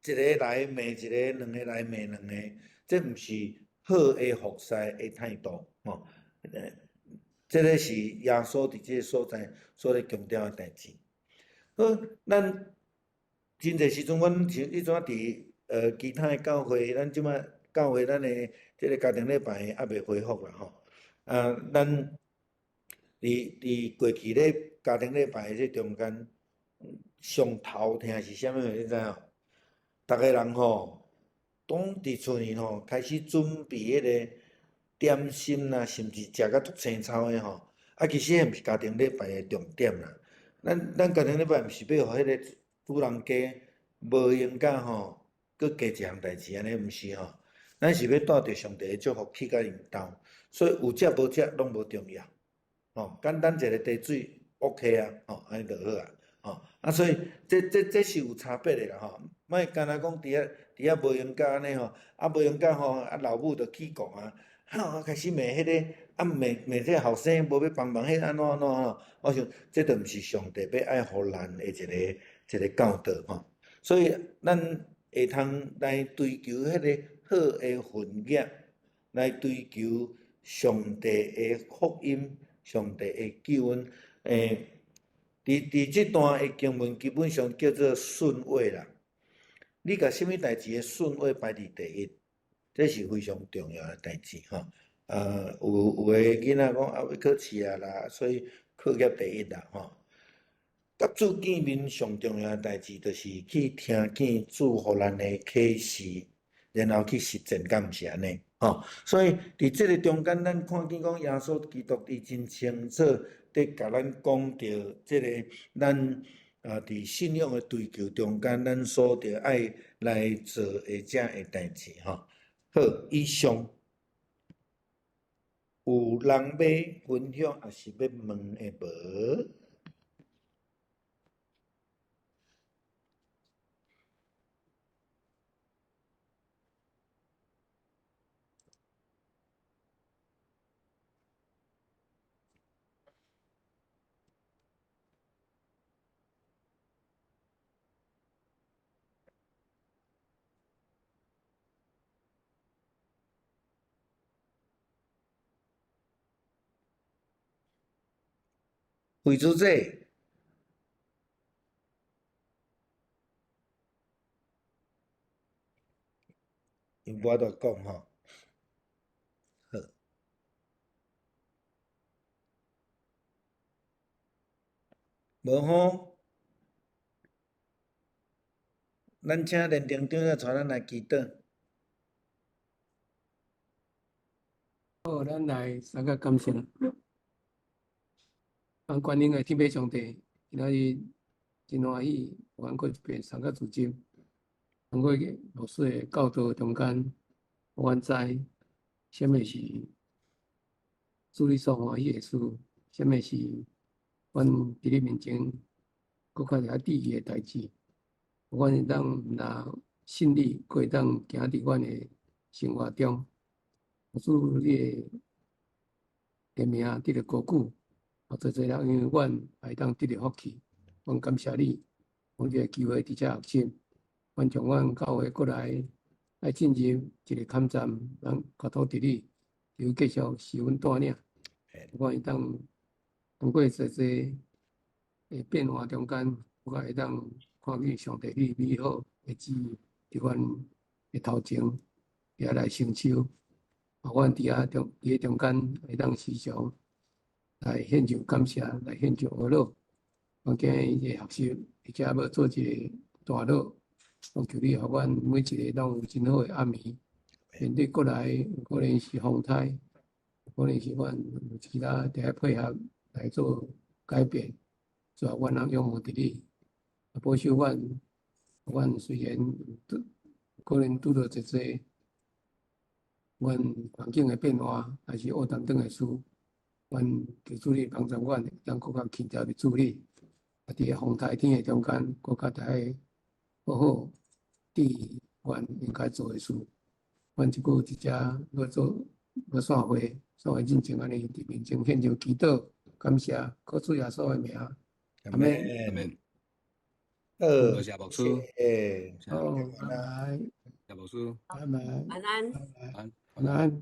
一个来骂一个，两个来骂两个，这毋是好诶服侍诶态度，吼。这个是耶稣伫即个所在所咧强调诶代志。好，咱真侪时阵，阮像迄阵伫其他诶教会，咱即摆教会咱诶即个家庭礼拜还袂恢复啦吼。咱伫过去咧家庭礼拜即中间，上头听是啥物你知影？逐个人吼，当伫厝里吼开始准备迄个点心啦，甚至食甲足青草诶吼。其实迄毋是家庭礼拜诶重点啦。咱家庭礼拜毋是要互迄个主人家无闲甲吼，搁加一项代志安尼，毋是吼。咱是要带着上帝诶祝福去甲因兜，所以有食无食拢无重要。吼，简单一个茶水 OK 啊，吼，安尼就好啊，吼。所以这是有差别诶啦，吼。莫干那讲伫遐无闲甲安尼吼，无闲甲吼，老母就起讲啊，开始骂迄个，骂这后生无要帮忙，迄安怎吼。我想这都毋是上帝要爱互咱诶一个教导吼。所以咱会通来追求迄个好诶婚约，来追求上帝诶福音。上帝诶救恩，伫即段诶经文基本上叫做顺位啦。你甲什物代志诶顺位排伫第一，这是非常重要诶代志吼。有诶囡仔讲要考试啊啦，所以课业第一啦吼。甲主见面上重要诶代志，就是去听见主互咱诶启示，然后去实践，敢毋是安尼？吼，所以伫即个中间，咱看见讲耶稣基督伊真清楚，伫甲咱讲着即个咱伫信仰诶追求中间，咱所着爱来做诶遮诶代志吼。好，以上有人要分享，也是要问诶无？惠主者，因无法度讲吼。好，无吼，咱请连长长要带咱来祈祷。好，咱来三个感谢。观音的天父上帝，今仔日真欢喜，还过一遍三个主经，通过老师的教导中间，阮知什么是主你所欢喜的事，什么是阮伫你面前搁较了注意的代志。阮会当若信你，搁会当行伫阮的生活中，主你的名得着高举。做侪人，因为阮会当得到福气，阮感谢你，有这个机会伫遮学习，阮从阮教会过来，来进入一个坎站，咱交托伫你，就继续是阮带领，我会当通过侪的变化中间，我会当看见上帝你美好的旨意伫阮的头前，也来成就，阮伫遐中间会当时常。来献上感谢，来献上贺乐。我今日一个学习，而且要做一个大乐。我求你，互阮每一个拢有真好的暗暝。面对过来，有可能是风台，有可能是阮有其他伫遐配合来做改变，主要阮人仰望伫你，保守阮。阮虽然可能拄到一些阮环境的变化，还是学当等的事。阮求主你帮助阮，咱更较勤劳地处理，伫个风台天的中间，更较在好好伫阮应该做的事。阮即久伫遮要做要散会，散会进前安尼伫面前献上祈祷，感谢，靠主耶稣的名，阿门。阿门。好，多谢牧师，谢谢，好，拜拜，谢牧师，拜拜，晚安。拜拜，安晚安。